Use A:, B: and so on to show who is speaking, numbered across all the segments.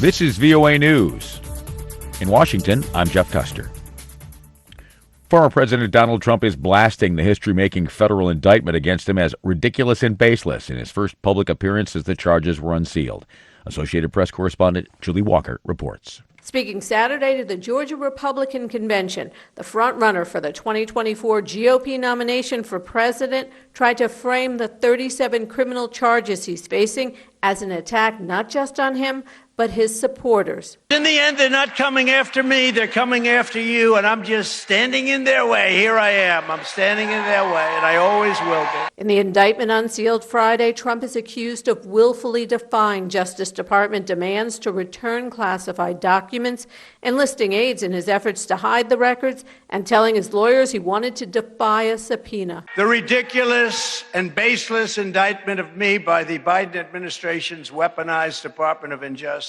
A: This is VOA News. In Washington, I'm Jeff Custer. Former President Donald Trump is blasting the history-making federal indictment against him as ridiculous and baseless in his first public appearance as the charges were unsealed. Associated Press correspondent Julie Walker reports.
B: Speaking Saturday to the Georgia Republican Convention, the frontrunner for the 2024 GOP nomination for president tried to frame the 37 criminal charges he's facing as an attack not just on him, but his supporters.
C: In the end, they're not coming after me, they're coming after you, and I'm just standing in their way. Here I am. I'm standing in their way, and I always will be.
B: In the indictment unsealed Friday, Trump is accused of willfully defying Justice Department demands to return classified documents, enlisting aides in his efforts to hide the records, and telling his lawyers he wanted to defy a subpoena.
C: The ridiculous and baseless indictment of me by the Biden administration's weaponized Department of Injustice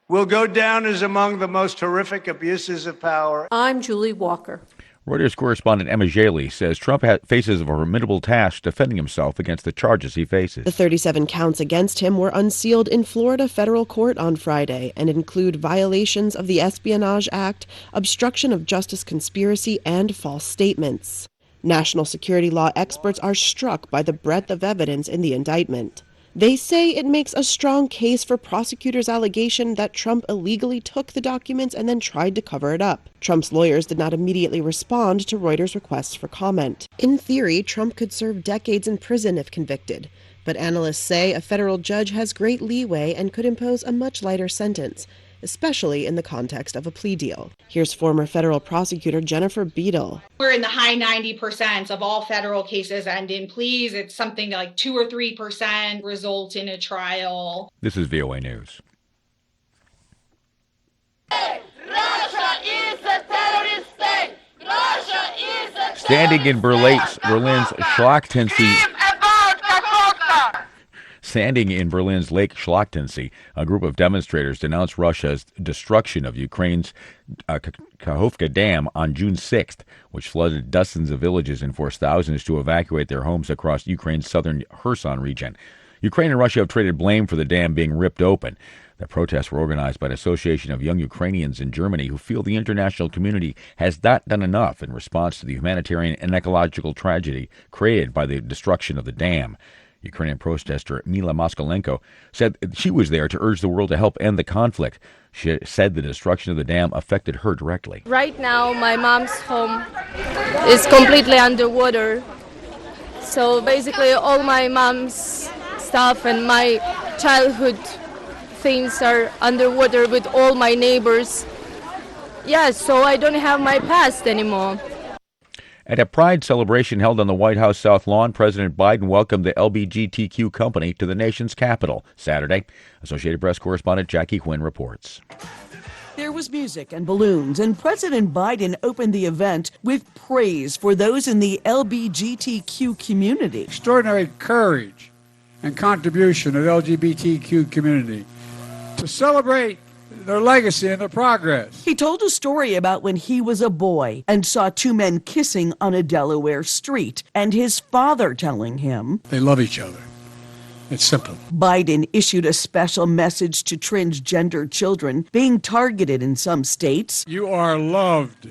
C: will go down as among the most horrific abuses of power.
B: I'm Julie Walker.
A: Reuters correspondent Emma Jaley says Trump faces a formidable task defending himself against the charges he faces.
D: The 37 counts against him were unsealed in Florida federal court on Friday and include violations of the Espionage Act, obstruction of justice conspiracy, and false statements. National security law experts are struck by the breadth of evidence in the indictment. They say it makes a strong case for prosecutors' allegation that Trump illegally took the documents and then tried to cover it up. Trump's lawyers did not immediately respond to Reuters' requests for comment. In theory, Trump could serve decades in prison if convicted, but analysts say a federal judge has great leeway and could impose a much lighter sentence, especially in the context of a plea deal. Here's former federal prosecutor Jennifer Beadle.
E: We're in the high 90% of all federal cases end in pleas. It's something like 2 or 3% result in a trial.
A: This is VOA News.
F: Russia is a terrorist state. Russia is a
A: Standing in Berlin's Schlachtensee. Standing in Berlin's Lake Schlachtensee, a group of demonstrators denounced Russia's destruction of Ukraine's Kakhovka Dam on June 6th, which flooded dozens of villages and forced thousands to evacuate their homes across Ukraine's southern Kherson region. Ukraine and Russia have traded blame for the dam being ripped open. The protests were organized by an association of young Ukrainians in Germany who feel the international community has not done enough in response to the humanitarian and ecological tragedy created by the destruction of the dam. Ukrainian protester Mila Moskalenko said she was there to urge the world to help end the conflict. She said the destruction of the dam affected her directly.
G: Right now, my mom's home is completely underwater. So basically, all my mom's stuff and my childhood things are underwater with all my neighbors. Yeah, so I don't have my past anymore.
A: At a Pride celebration held on the White House South Lawn, President Biden welcomed the LGBTQ company to the nation's capital Saturday. Associated Press correspondent Jackie Quinn reports.
H: There was music and balloons, and President Biden opened the event with praise for those in the LGBTQ community.
I: Extraordinary courage and contribution of the LGBTQ community to celebrate their legacy and their progress.
H: He told a story about when he was a boy and saw two men kissing on a Delaware street, and his father telling him
I: they love each other. It's simple.
H: Biden issued a special message to transgender children being targeted in some states.
I: You are loved.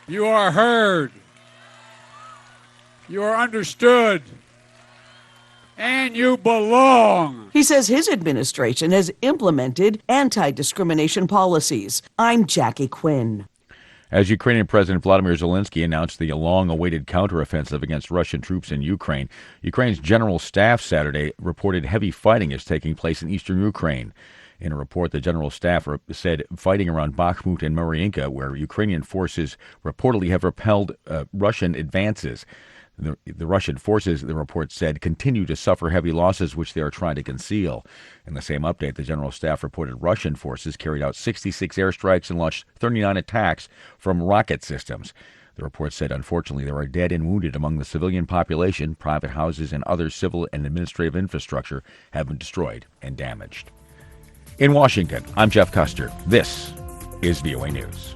I: You are heard. You are understood. And you belong.
H: He says his administration has implemented anti-discrimination policies. I'm Jackie Quinn.
A: As Ukrainian President Vladimir Zelensky announced the long-awaited counteroffensive against Russian troops in Ukraine, Ukraine's general staff Saturday reported heavy fighting is taking place in eastern Ukraine. In a report, the general staff said fighting around Bakhmut and Mariinka, where Ukrainian forces reportedly have repelled Russian advances. The Russian forces, the report said, continue to suffer heavy losses, which they are trying to conceal. In the same update, the general staff reported Russian forces carried out 66 airstrikes and launched 39 attacks from rocket systems. The report said, unfortunately, there are dead and wounded among the civilian population. Private houses and other civil and administrative infrastructure have been destroyed and damaged. In Washington, I'm Jeff Custer. This is VOA News.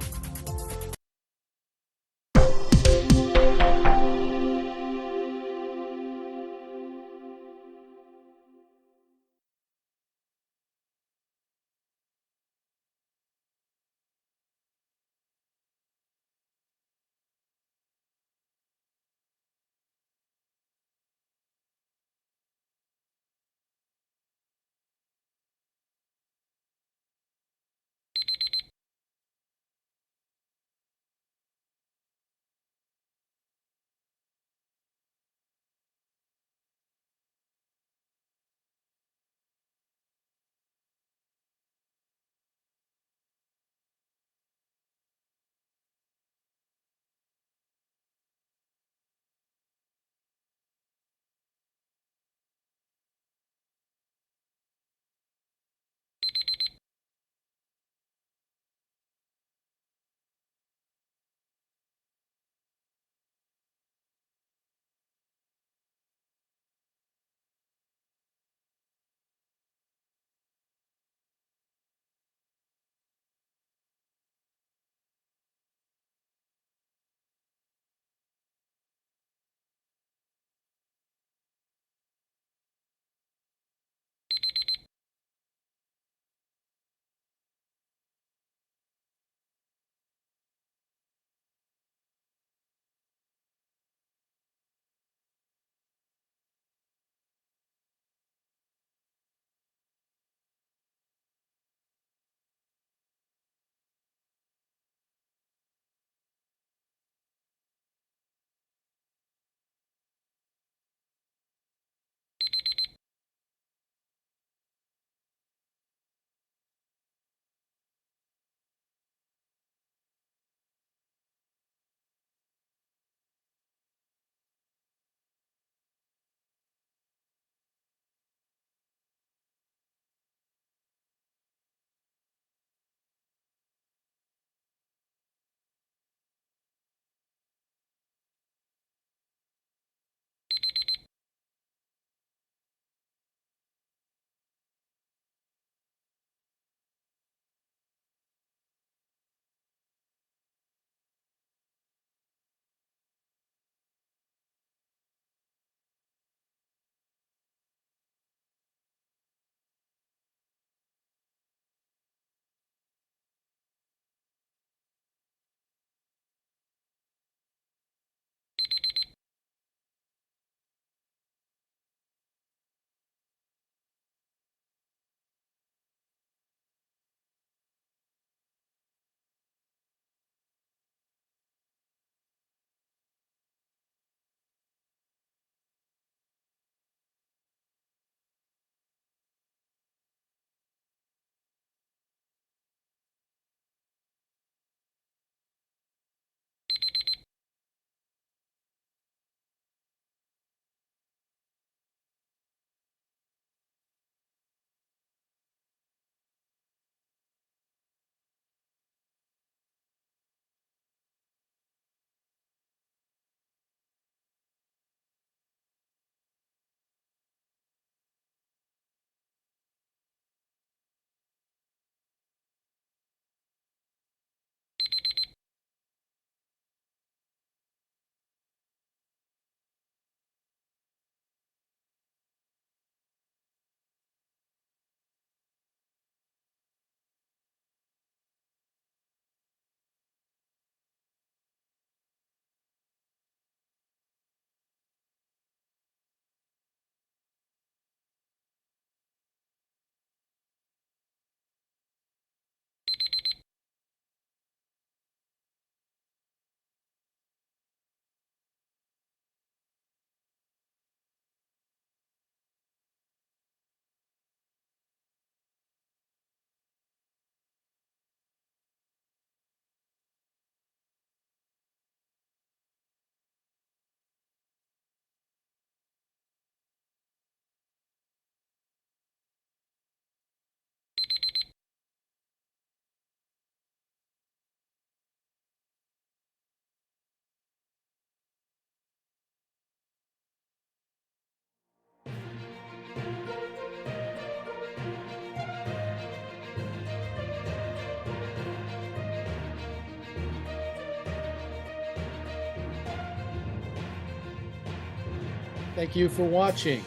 J: Thank you for watching.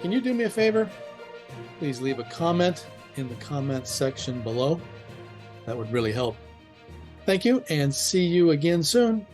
J: Can you do me a favor? Please leave a comment in the comments section below. That would really help. Thank you, and see you again soon.